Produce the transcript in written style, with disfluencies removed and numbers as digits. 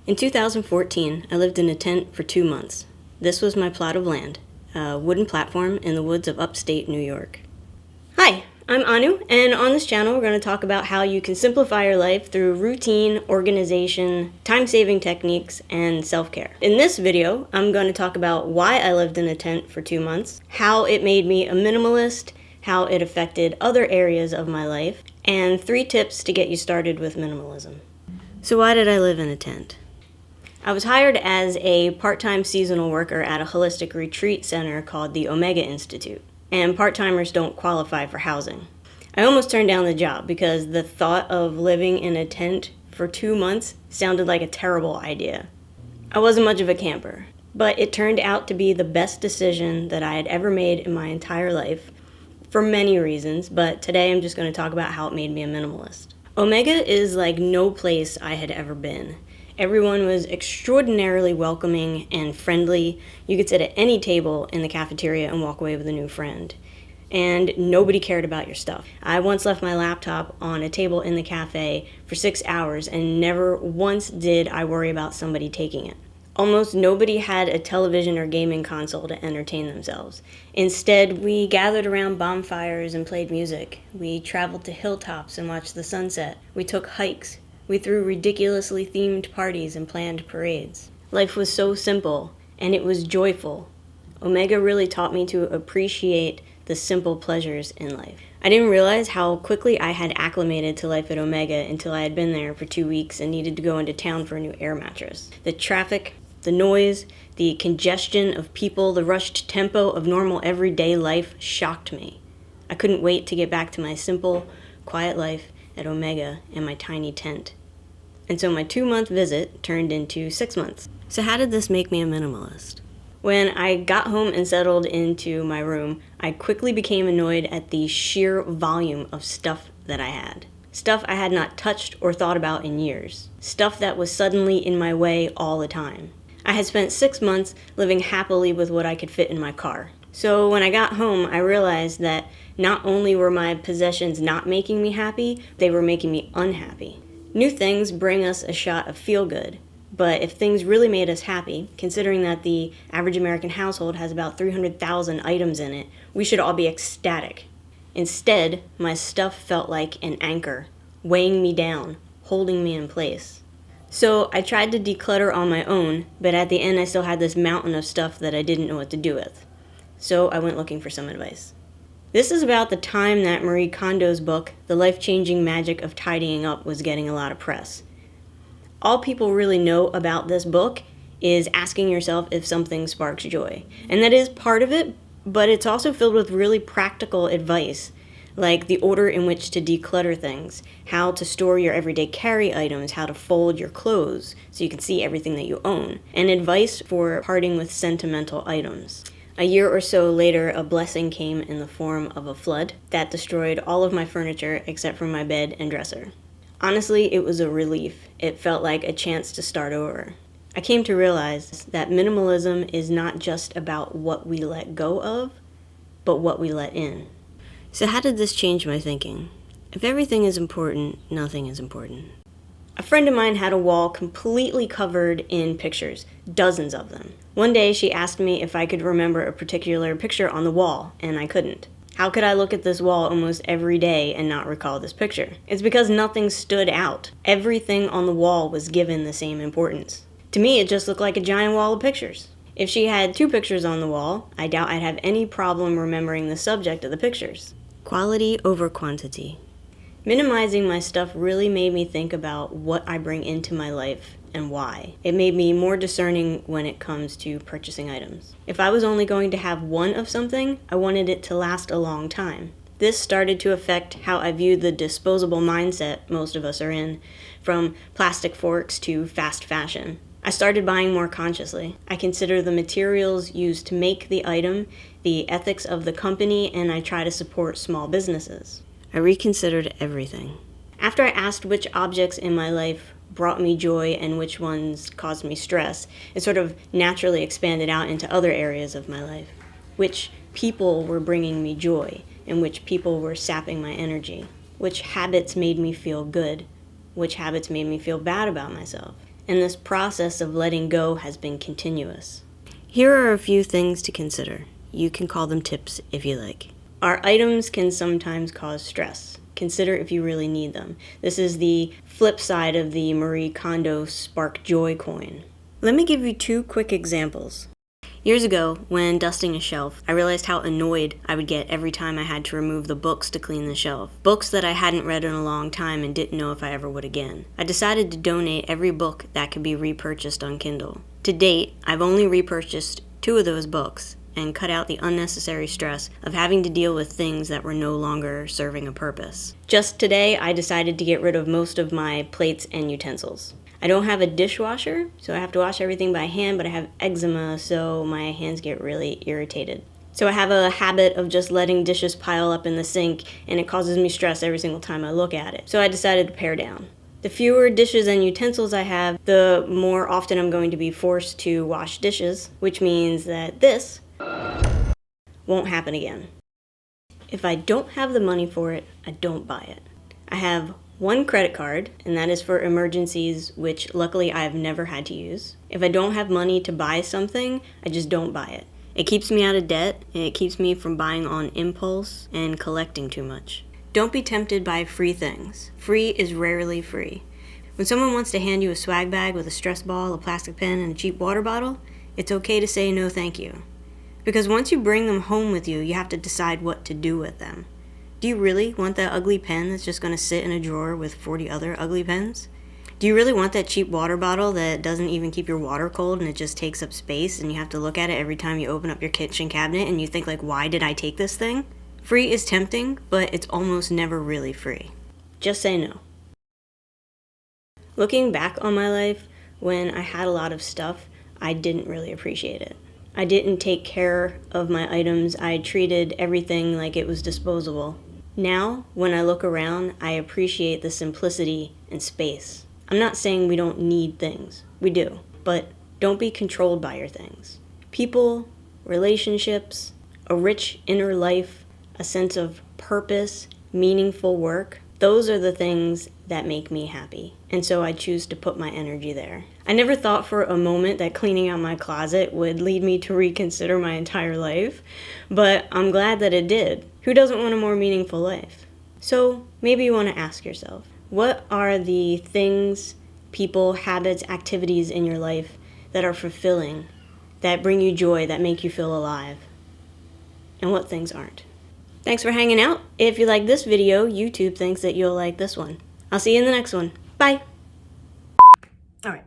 In 2014, I lived in a tent for 2 months. This was my plot of land, a wooden platform in the woods of upstate New York. Hi, I'm Anu, and on this channel we're going to talk about how you can simplify your life through routine, organization, time-saving techniques, and self-care. In this video, I'm going to talk about why I lived in a tent for 2 months, how it made me a minimalist, how it affected other areas of my life, and 3 tips to get you started with minimalism. So why did I live in a tent? I was hired as a part-time seasonal worker at a holistic retreat center called the Omega Institute, and part-timers don't qualify for housing. I almost turned down the job because the thought of living in a tent for 2 months sounded like a terrible idea. I wasn't much of a camper, but it turned out to be the best decision that I had ever made in my entire life for many reasons, but today I'm just going to talk about how it made me a minimalist. Omega is like no place I had ever been. Everyone was extraordinarily welcoming and friendly. You could sit at any table in the cafeteria and walk away with a new friend. And nobody cared about your stuff. I once left my laptop on a table in the cafe for 6 hours and never once did I worry about somebody taking it. Almost nobody had a television or gaming console to entertain themselves. Instead, we gathered around bonfires and played music. We traveled to hilltops and watched the sunset. We took hikes. We threw ridiculously themed parties and planned parades. Life was so simple, and it was joyful. Omega really taught me to appreciate the simple pleasures in life. I didn't realize how quickly I had acclimated to life at Omega until I had been there for 2 weeks and needed to go into town for a new air mattress. The traffic, the noise, the congestion of people, the rushed tempo of normal everyday life shocked me. I couldn't wait to get back to my simple, quiet life at Omega in my tiny tent. And so my 2-month visit turned into 6 months. So how did this make me a minimalist? When I got home and settled into my room, I quickly became annoyed at the sheer volume of stuff that I had. Stuff I had not touched or thought about in years. Stuff that was suddenly in my way all the time. I had spent 6 months living happily with what I could fit in my car. So when I got home, I realized that not only were my possessions not making me happy, they were making me unhappy. New things bring us a shot of feel-good, but if things really made us happy, considering that the average American household has about 300,000 items in it, we should all be ecstatic. Instead, my stuff felt like an anchor, weighing me down, holding me in place. So I tried to declutter on my own, but at the end I still had this mountain of stuff that I didn't know what to do with. So I went looking for some advice. This is about the time that Marie Kondo's book, The Life-Changing Magic of Tidying Up, was getting a lot of press. All people really know about this book is asking yourself if something sparks joy. And that is part of it, but it's also filled with really practical advice, like the order in which to declutter things, how to store your everyday carry items, how to fold your clothes so you can see everything that you own, and advice for parting with sentimental items. A year or so later, a blessing came in the form of a flood that destroyed all of my furniture except for my bed and dresser. Honestly, it was a relief. It felt like a chance to start over. I came to realize that minimalism is not just about what we let go of, but what we let in. So how did this change my thinking? If everything is important, nothing is important. A friend of mine had a wall completely covered in pictures, dozens of them. One day she asked me if I could remember a particular picture on the wall, and I couldn't. How could I look at this wall almost every day and not recall this picture? It's because nothing stood out. Everything on the wall was given the same importance. To me, it just looked like a giant wall of pictures. If she had 2 pictures on the wall, I doubt I'd have any problem remembering the subject of the pictures. Quality over quantity. Minimizing my stuff really made me think about what I bring into my life and why. It made me more discerning when it comes to purchasing items. If I was only going to have one of something, I wanted it to last a long time. This started to affect how I viewed the disposable mindset most of us are in, from plastic forks to fast fashion. I started buying more consciously. I consider the materials used to make the item, the ethics of the company, and I try to support small businesses. I reconsidered everything. After I asked which objects in my life brought me joy and which ones caused me stress, it sort of naturally expanded out into other areas of my life. Which people were bringing me joy and which people were sapping my energy. Which habits made me feel good, which habits made me feel bad about myself. and this process of letting go has been continuous. Here are a few things to consider. You can call them tips if you like. Our items can sometimes cause stress. Consider if you really need them. This is the flip side of the Marie Kondo Spark Joy coin. Let me give you 2 quick examples. Years ago, when dusting a shelf, I realized how annoyed I would get every time I had to remove the books to clean the shelf. Books that I hadn't read in a long time and didn't know if I ever would again. I decided to donate every book that could be repurchased on Kindle. To date, I've only repurchased 2 of those books and cut out the unnecessary stress of having to deal with things that were no longer serving a purpose. Just today, I decided to get rid of most of my plates and utensils. I don't have a dishwasher, so I have to wash everything by hand, but I have eczema, so my hands get really irritated. So I have a habit of just letting dishes pile up in the sink, and it causes me stress every single time I look at it. So I decided to pare down. The fewer dishes and utensils I have, the more often I'm going to be forced to wash dishes, which means that this won't happen again. If I don't have the money for it, I don't buy it. I have 1 credit card, and that is for emergencies, which luckily I have never had to use. If I don't have money to buy something, I just don't buy it. It keeps me out of debt, and it keeps me from buying on impulse and collecting too much. Don't be tempted by free things. Free is rarely free. When someone wants to hand you a swag bag with a stress ball, a plastic pen, and a cheap water bottle, it's okay to say no thank you. Because once you bring them home with you, you have to decide what to do with them. Do you really want that ugly pen that's just going to sit in a drawer with 40 other ugly pens? Do you really want that cheap water bottle that doesn't even keep your water cold and it just takes up space and you have to look at it every time you open up your kitchen cabinet and you think like, why did I take this thing? Free is tempting, but it's almost never really free. Just say no. Looking back on my life, when I had a lot of stuff, I didn't really appreciate it. I didn't take care of my items. I treated everything like it was disposable. Now, when I look around, I appreciate the simplicity and space. I'm not saying we don't need things. We do. But don't be controlled by your things. People, relationships, a rich inner life, a sense of purpose, meaningful work, those are the things that make me happy. And so I choose to put my energy there. I never thought for a moment that cleaning out my closet would lead me to reconsider my entire life, but I'm glad that it did. Who doesn't want a more meaningful life? So maybe you want to ask yourself, what are the things, people, habits, activities in your life that are fulfilling, that bring you joy, that make you feel alive? And what things aren't? Thanks for hanging out. If you like this video, YouTube thinks that you'll like this one. I'll see you in the next one. Bye. All right.